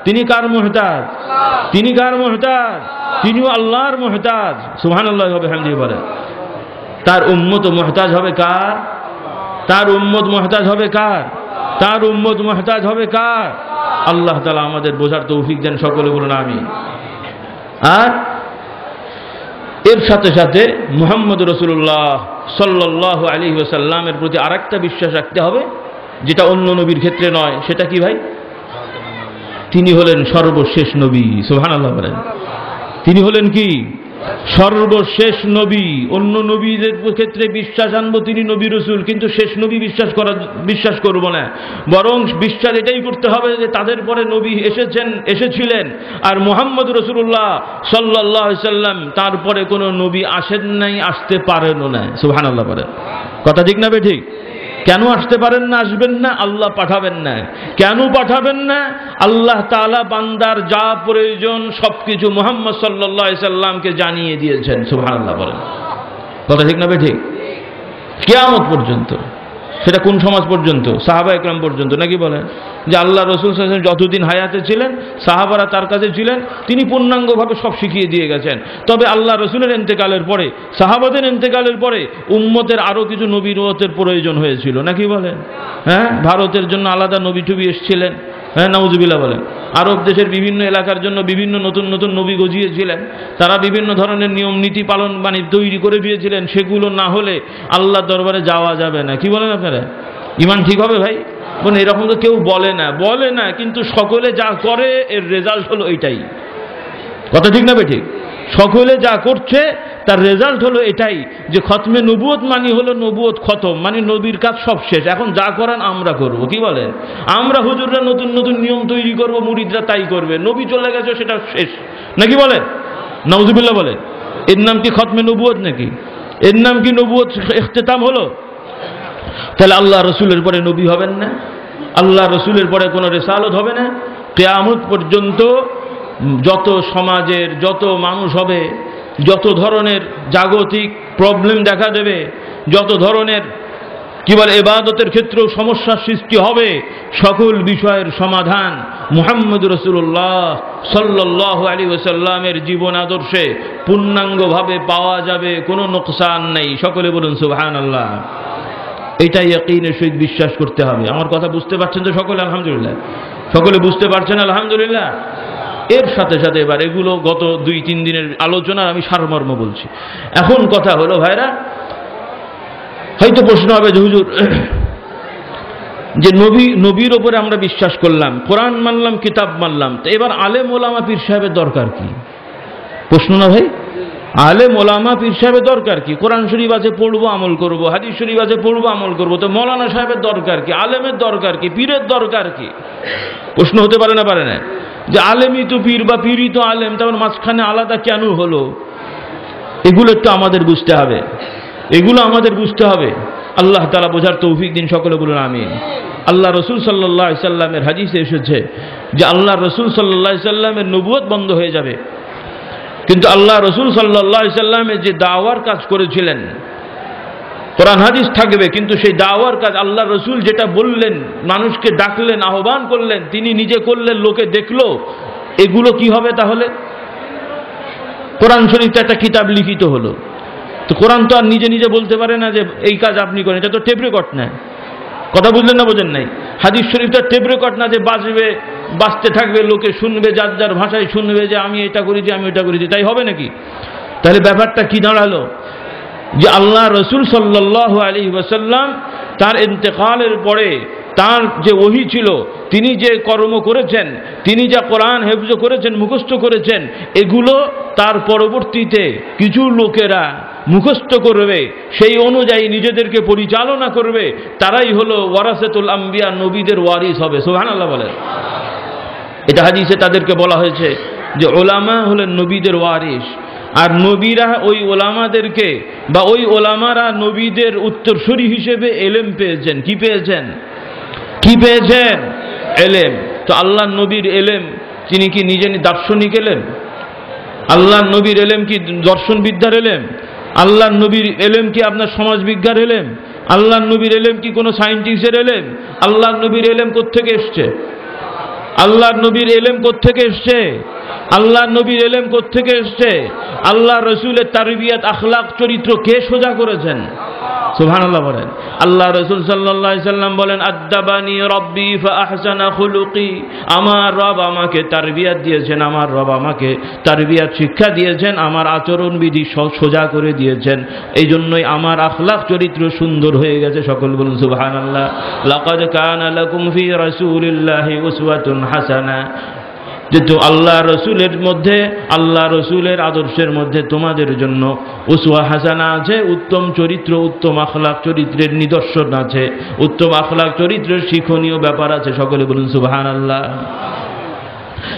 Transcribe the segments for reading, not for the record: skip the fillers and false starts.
তিনি কার মুহতাজ? তিনি কার মুহতাজ? তিনিও আল্লাহর মুহতাজ। সুবহানাল্লাহি ওয়া বিহামদিহি বলেন। তার উম্মত মুহতাজ হবে কার? তার উম্মত মুহতাজ হবে কার? তার উম্মত মুহতাজ হবে কার? আল্লাহ তাআলা আমাদের বোঝার তৌফিক দেন, সকলে বলুন আমিন। আর এর সাথে সাথে মুহাম্মদ রাসূলুল্লাহ সাল্লাল্লাহু আলাইহি ওয়াসাল্লামের প্রতি আরেকটা বিশ্বাস রাখতে হবে, যেটা অন্য নবীর ক্ষেত্রে নয়। সেটা কি ভাই? তিনি হলেন সর্বশেষ নবী। সুবহানাল্লাহ বলেন। তিনি হলেন কি? সর্বশেষ নবী। অন্য নবীদের ক্ষেত্রে বিশ্বাস আনবো তিনি নবী রসুল, কিন্তু শেষ নবী বিশ্বাস করব না। বরং বিশ্বাস এটাই করতে হবে যে তাদের পরে নবী এসেছিলেন, আর মুহাম্মদ রাসূলুল্লাহ সাল্লাল্লাহু আলাইহি সাল্লাম তারপরে কোনো নবী আসেন নাই, আসতে পারেনও না। সুবহানাল্লাহ বলেন। কথা ঠিক না বেঠিক? কেন আসতে পারেন না, আসবেন না? আল্লাহ পাঠাবেন না। কেন পাঠাবেন না? আল্লাহ তাআলা বান্দার যা প্রয়োজন সবকিছু মুহাম্মদ সাল্লাল্লাহু আলাইহি সাল্লামকে জানিয়ে দিয়েছেন। সুবহানাল্লাহ বলেন। কথা ঠিক না বেঠিক? কিয়ামত পর্যন্ত। সেটা কোন সমাজ পর্যন্ত? সাহাবা একরাম পর্যন্ত, নাকি বলেন? যে আল্লাহ রাসূল সাল্লাল্লাহু আলাইহি ওয়াসাল্লাম যতদিন হায়াতে ছিলেন, সাহাবারা তার কাছে ছিলেন, তিনি পূর্ণাঙ্গভাবে সব শিখিয়ে দিয়ে গেছেন। তবে আল্লাহ রাসূলের ইন্তেকালের পরে, সাহাবাদের ইন্তেকালের পরে উম্মতের আরো কিছু নবীরতের প্রয়োজন হয়েছিল, নাকি বলেন? হ্যাঁ, ভারতের জন্য আলাদা নবী টবি এসেছিলেন। হ্যাঁ, নাউজুবিল্লাহ বলেন। আরব দেশের বিভিন্ন এলাকার জন্য বিভিন্ন নতুন নতুন নবী গজিয়েছিলেন। তারা বিভিন্ন ধরনের নিয়ম নীতি পালন তৈরি করে দিয়েছিলেন। সেগুলো না হলে আল্লাহ দরবারে যাওয়া যাবে না। কি বলেন আপনারা? ইমান ঠিক হবে ভাই? এরকম তো কেউ বলে না, কিন্তু সকলে যা করে এর রেজাল্ট হলো এইটাই। কথা ঠিক না বেঠিক? সকলে যা করছে তার রেজাল্ট হলো এটাই যে খতমে নবুয়ত মানে হলো নবুয়ত খতম, মানে নবীর কাজ সব শেষ। এখন যা করেন আমরা করব। কি বলে? আমরা হুজুররা নতুন নতুন নিয়ম তৈরি করব, মুরিদরা তাই করবে। নবী চলে গেছে, সেটা শেষ, নাকি বলেন? নাউজুবিল্লাহ বলে। এর নাম কি খতমে নবুয়ত নাকি? এর নাম কি নবুয়ত ইখতিতাম হলো? তাহলে আল্লাহ রসুলের পরে নবী হবেন না, আল্লাহ রসুলের পরে কোনো রিসালত হবে না। কিয়ামত পর্যন্ত যত সমাজের যত মানুষ হবে, যত ধরনের জাগতিক প্রবলেম দেখা দেবে, যত ধরনের কি বলে ইবাদতের ক্ষেত্রেও সমস্যার সৃষ্টি হবে, সকল বিষয়ের সমাধান মুহাম্মদ রাসূলুল্লাহ সাল্লাল্লাহু আলাইহি ওয়াসাল্লামের জীবন আদর্শে পূর্ণাঙ্গভাবে পাওয়া যাবে, কোনো নোকসান নেই। সকলে বলুন সুবহানাল্লাহ। এটাই ইয়াকিনের সহিত বিশ্বাস করতে হবে। আমার কথা বুঝতে পারছেন তো সকলে? আলহামদুলিল্লাহ। সকলে বুঝতে পারছেন? আলহামদুলিল্লাহ। এর সাথে সাথে এবার এগুলো গত 2-3 দিনের আলোচনার আমি সারমর্ম বলছি। এখন কথা হলো ভাইরা, হয়তো প্রশ্ন হবে যে হুজুর, যে নবীর ওপরে আমরা বিশ্বাস করলাম, কোরআন মানলাম, কিতাব মানলাম, তো এবার আলেম ওলামা পীর সাহেবের দরকার কি? প্রশ্ন না ভাই? আলেম ওলামা পীর সাহেবের দরকার কি? কোরআন শরীফ আছে পড়বো আমল করব, হাদিস শরীফ আছে পড়বো আমল করব, তো মৌলানা সাহেবের দরকার কি? আলেমের দরকার কি? পীরের দরকার কি? প্রশ্ন হতে পারে না? পারে না? যে আলেমই তো পীর বা পীরই তো আলেম, তখন মাঝখানে আলাদা কেন হলো? এগুলো একটু আমাদের বুঝতে হবে, এগুলো আমাদের বুঝতে হবে। আল্লাহ তাআলা বোঝার তৌফিক দিন, সকলে বলুন আমিন। আল্লাহ রসুল সাল্লাল্লাহু আলাইহি সাল্লামের হাদিসে এসেছে যে আল্লাহ রসুল সাল্লাল্লাহু আলাইহি সাল্লামের নবুয়ত বন্ধ হয়ে যাবে, কিন্তু আল্লাহ রসুল সাল্লাল্লাহু আলাইহি সাল্লামের যে দাওয়ার কাজ করেছিলেন, কোরআন হাদিস থাকবে, কিন্তু সেই দাওয়ার কাজ আল্লাহ রসুল যেটা বললেন, মানুষকে ডাকলেন, আহ্বান করলেন, তিনি নিজে করলেন, লোকে দেখলো, এগুলো কি হবে তাহলে? কোরআন শরীফ একটা কিতাব লিখিত হলো, তো কোরআন তো আর নিজে নিজে বলতে পারে না যে এই কাজ আপনি করেন। এটা তো টেপ রেকর্ড না। কথা বুঝলেন না বোঝেন নাই? হাদিস শরীফ তো টেপ রেকর্ড না যে বাজবে, বাজতে থাকবে, লোকে শুনবে, যার যার ভাষায় শুনবে যে আমি এটা করেছি, আমি ওটা করেছি। তাই হবে নাকি? তাহলে ব্যাপারটা কি দাঁড়ালো? যে আল্লাহ রসুল সাল্লাল্লাহু আলাইহি ওয়াসাল্লাম তার ইন্তেকালের পরে তার যে ওহী ছিল, তিনি যে কর্ম করেছেন, তিনি যা কোরআন হেফজ করেছেন, মুখস্থ করেছেন, এগুলো তার পরবর্তীতে কিছু লোকেরা মুখস্থ করবে, সেই অনুযায়ী নিজেদেরকে পরিচালনা করবে, তারাই হলো ওয়ারাসাতুল আম্বিয়া, নবীদের ওয়ারিস হবে। সুবহানাল্লাহ বলেন। এটা হাদিসে তাদেরকে বলা হয়েছে যে ওলামা হলেন নবীদের ওয়ারিস, আর নবীরা ওই ওলামাদেরকে বা ওই ওলামারা নবীদের উত্তরসূরি হিসেবে এলেম পেয়েছেন। কি পেয়েছেন? কি পেয়েছেন? এলেম। তো আল্লাহ নবীর এলেম, তিনি কি নিজে দার্শনিক এলেম? আল্লাহ নবীর এলেম কি দর্শনবিদ্যার এলেম? আল্লাহ নবীর এলেম কি আপনার সমাজবিজ্ঞার এলেম? আল্লাহ নবীর এলেম কি কোনো সায়েন্টিস্টের এলেম? আল্লাহ নবীর এলেম কোত্থেকে এসছে? আল্লাহর নবীর এলেম কোত্থেকে এসছে? আল্লাহর নবীর এলেম কোত্থেকে এসছে? আল্লাহ রসুলের তারবিয়াত, আখলাক, চরিত্র কে সোজা করেছেন? সুবহানাল্লাহ বলেন। আল্লাহ রসুল সাল্লাল্লাহু আলাইহি সাল্লাম বলেন, আদ্দাবানি রব্বি ফাআহসানা খুলুকি, আমার রব আমাকে তারবিয়াত দিয়েছেন, আমার রব আমাকে তারবিয়াত শিক্ষা দিয়েছেন, আমার আচরণ বিধি সোজা করে দিয়েছেন, এই জন্যই আমার আখলাক চরিত্র সুন্দর হয়ে গেছে। সকল বলুন সুবহানাল্লাহ। লাকাদ কানা লাকুম ফি রাসূলিল্লাহি উসওয়াতুন হাসানা, যেহেতু আল্লাহ রসুলের মধ্যে, আল্লাহ রসুলের আদর্শের মধ্যে তোমাদের জন্য উসওয়া হাসানা আছে, উত্তম চরিত্র, উত্তম আখলাক চরিত্রের নিদর্শন আছে, উত্তম আখলাক চরিত্রের শিক্ষণীয় ব্যাপার আছে। সকলে বলুন সুবহানাল্লাহ।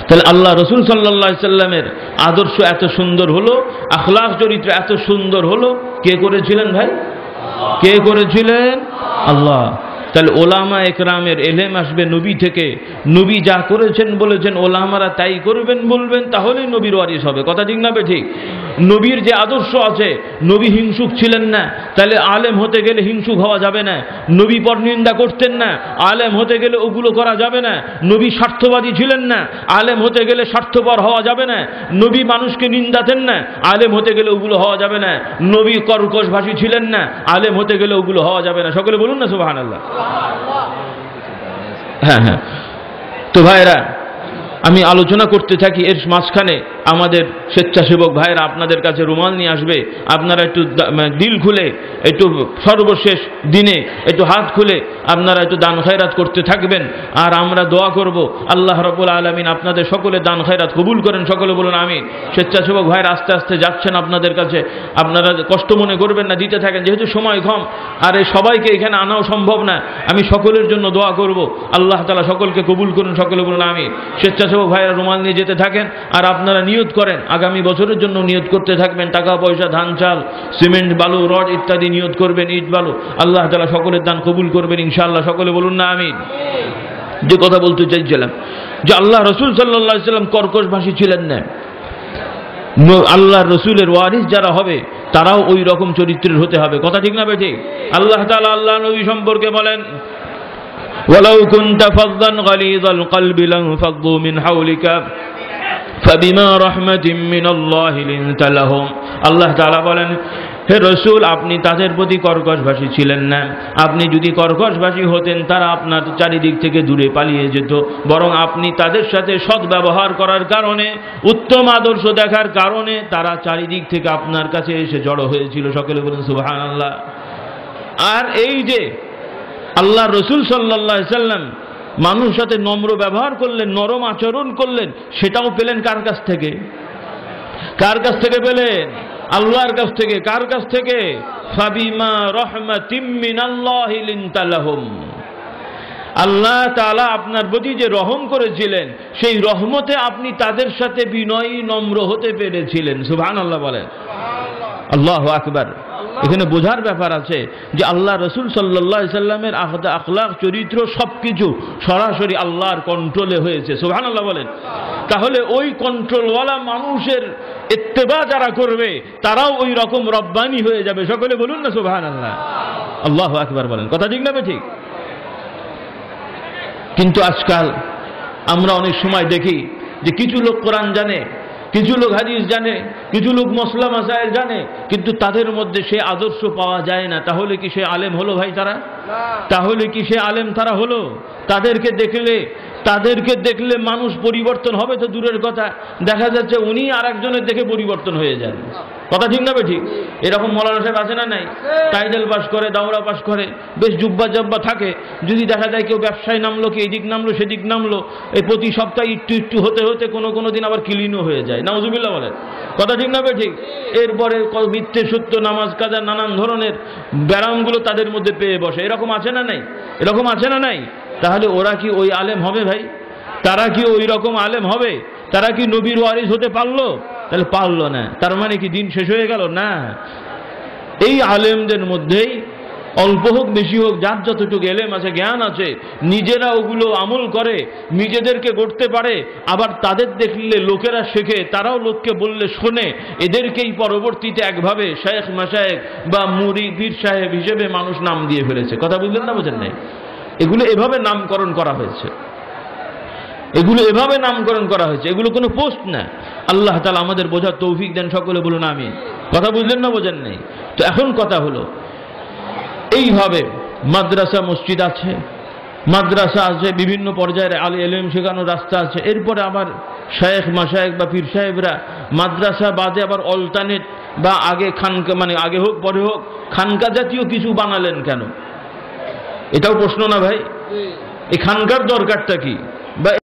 তাহলে আল্লাহ রসুল সাল্লাল্লাহু আলাইহি সাল্লামের আদর্শ এত সুন্দর হলো, আখলাক চরিত্র এত সুন্দর হলো, কে করেছিলেন ভাই? কে করেছিলেন? আল্লাহ। তাহলে ওলামা একরামের এলেম আসবে নবী থেকে। নবী যা করেছেন বলেছেন ওলামারা তাই করবেন বলবেন, তাহলেই নবীর ওয়ারিস হবে। কথা ঠিক না ঠিক? নবীর যে আদর্শ আছে, নবী হিংসুক ছিলেন না, তাহলে আলেম হতে গেলে হিংসুক হওয়া যাবে না। নবী পরনিন্দা করতেন না, আলেম হতে গেলে ওগুলো করা যাবে না। নবী স্বার্থবাদী ছিলেন না, আলেম হতে গেলে স্বার্থপর হওয়া যাবে না। নবী মানুষকে নিন্দাতেন না, আলেম হতে গেলে ওগুলো হওয়া যাবে না। নবী কর্কশভাষী ছিলেন না, আলেম হতে গেলে ওগুলো হওয়া যাবে না। সকলে বলুন না সুবহানাল্লাহ। হ্যাঁ হ্যাঁ, তো ভাইরা আমি আলোচনা করতে থাকি, এর মাঝখানে আমাদের স্বেচ্ছাসেবক ভাইরা আপনাদের কাছে রুমাল নিয়ে আসবে। আপনারা একটু দিল খুলে, একটু সর্বশেষ দিনে একটু হাত খুলে আপনারা একটু দান খয়রাত করতে থাকবেন, আর আমরা দোয়া করব আল্লাহ রাব্বুল আলামিন আপনাদের সকলের দান খয়রাত কবুল করেন। সকলে বলুন আমিন। স্বেচ্ছাসেবক ভাইরা আস্তে আস্তে যাচ্ছেন আপনাদের কাছে, আপনারা কষ্ট মনে করবেন না, দিতে থাকেন, যেহেতু সময় কম আর এই সবাইকে এখানে আনাও সম্ভব না। আমি সকলের জন্য দোয়া করব, আল্লাহ তাআলা সকলকে কবুল করুন। সকলে বলুন আমিন। স্বেচ্ছাসেবক ভাইরা রুমাল নিয়ে যেতে থাকেন, আর আপনারা নিয়ত করেন, আগামী বছরের জন্য নিয়ত করতে থাকবেন। টাকা পয়সা, ধান চাল, সিমেন্ট, বালু, রড ইত্যাদি নিয়ত করবেন, ইট বালু। আল্লাহ তাআলা সকলের দান কবুল করবেন ইনশাআল্লাহ। সকলে বলুন না আমিন। যে কথা বলতে চাইছিলাম, যে আল্লাহ রসুল সাল্লাল্লাহু আলাইহি সাল্লাম কর্কশভাষী ছিলেন না। আল্লাহ রসুলের ওয়ারিস যারা হবে তারাও ওই রকম চরিত্রের হতে হবে। কথা ঠিক না বেঠিক? আল্লাহ তাআলা আল্লাহ নবী সম্পর্কে বলেন, ওয়ালাউ কুনতা ফাযযান গালিযাল কলবি লানফাদ্দু মিন হাওলিকা ফাবিমা রাহমাতিন মিনাল্লাহি লিনতা লাহুম। আল্লাহ তাআলা বলেন, হে রসুল, আপনি তাদের প্রতি কর্কশভাষী ছিলেন না। আপনি যদি কর্কশভাষী হতেন তারা আপনার চারিদিক থেকে দূরে পালিয়ে যেত, বরং আপনি তাদের সাথে সৎ ব্যবহার করার কারণে, উত্তম আদর্শ দেখার কারণে তারা চারিদিক থেকে আপনার কাছে এসে জড়ো হয়েছিল। সকলে বলুন সুবহানাল্লাহ। আর এই যে আল্লাহ রসুল সাল্লাল্লাহু আলাইহি সাল্লাম মানুষের সাথে নম্র ব্যবহার করলেন, নরম আচরণ করলেন, সেটাও পেলেন কার কাছ থেকে? কার কাছ থেকে পেলেন? আল্লাহর কাছ থেকে। কার কাছ থেকে? ফাবিমা রাহমাতিম মিনাল্লাহি লিনতা লাহুম। আল্লাহ তাআলা আপনার প্রতি যে রহম করেছিলেন, সেই রহমতে আপনি তাদের সাথে বিনয়ী নম্র হতে পেরেছিলেন। সুবহানাল্লাহ বলেন। আল্লাহু আকবার। এখানে বোঝার ব্যাপার আছে যে আল্লাহ রসুল সাল্লাল্লাহু আলাইহি সাল্লামের আখলাক চরিত্র সবকিছু সরাসরি আল্লাহর কন্ট্রোলে হয়েছে। সুবহানাল্লাহ বলেন। তাহলে ওই কন্ট্রোলওয়ালা মানুষের ইত্তেবা যারা করবে তারাও ওই রকম রব্বানি হয়ে যাবে। সকলে বলুন না সুবহানাল্লাহ। আল্লাহু আকবার বলেন। কথা ঠিক না ঠিক? কিন্তু আজকাল আমরা অনেক সময় দেখি যে কিছু লোক কোরআন জানে, কিছু লোক হাদিস জানে, কিছু লোক মসলা মাসাইল জানে, কিন্তু তাদের মধ্যে সে আদর্শ পাওয়া যায় না। তাহলে কি সে আলেম হলো ভাই? তারা তাহলে কি সে আলেম তারা হলো? তাদেরকে দেখলে মানুষ পরিবর্তন হবে তো দূরের কথা, দেখা যাচ্ছে উনি আর একজনের দেখে পরিবর্তন হয়ে যান। কথা ঠিক না ঠিক? এরকম মৌলানা সাহেব আছে না নাই? টাইটেল পাস করে, দাওরা পাস করে, বেশ জুব্বা জব্বা থাকে, যদি দেখা যায় কেউ ব্যবসায় নামলো, কি এদিক নামলো সেদিক নামলো, এই প্রতি সপ্তাহে একটু একটু হতে হতে কোনো দিন আবার ক্লিনও হয়ে যায়। নাউজুবিল্লাহ বলেন। কথা ঠিক না ঠিক? এরপরে মিথ্যে সত্য, নামাজ কাজা, নানান ধরনের ব্যারামগুলো তাদের মধ্যে পেয়ে বসে। এরকম আছে না নাই? এরকম আছে না নাই? তাহলে ওরা কি ওই আলেম হবে ভাই? তারা কি ওই রকম আলেম হবে? তারা কি নবীর ওয়ারিস হতে পারলো? তাহলে পারলো না। তার মানে কি দিন শেষ হয়ে গেল? না। এই আলেমদের মধ্যেই অল্প হোক বেশি হোক, যার যতটুকু এলেম আছে, জ্ঞান আছে, নিজেরা ওগুলো আমল করে, নিজেদেরকে গড়তে পারে, আবার তাদের দেখলে লোকেরা শেখে, তারাও লোককে বললে শোনে, এদেরকেই পরবর্তীতে একভাবে শেখ মাশায়েখ বা মুরিদ পীর সাহেব হিসেবে মানুষ নাম দিয়ে ফেলেছে। কথা বুঝলেন না? বোঝেন নাই? এগুলো এভাবে নামকরণ করা হয়েছে। এগুলো এভাবে নামকরণ করা হয়েছে, এগুলো কোনো পোস্ট না। আল্লাহ তাআলা আমাদের বোঝার তৌফিক দেন, সকলে বলুন আমিন। কথা বুঝলেন না বোঝেন নেই? তো এখন কথা হলো, এইভাবে মাদ্রাসা মসজিদ আছে, মাদ্রাসা আছে, বিভিন্ন পর্যায়ের আলে ইলম শেখানোর রাস্তা আছে। এরপরে আবার শায়েখ মাশায়েখ বা পীর সাহেবরা মাদ্রাসা বাদে আবার অল্টারনেট বা আগে খানকা, মানে আগে হোক পরে হোক খানকা জাতীয় কিছু বানালেন কেন? এটাও প্রশ্ন না ভাই? এই খানকার দরকারটা কি? বা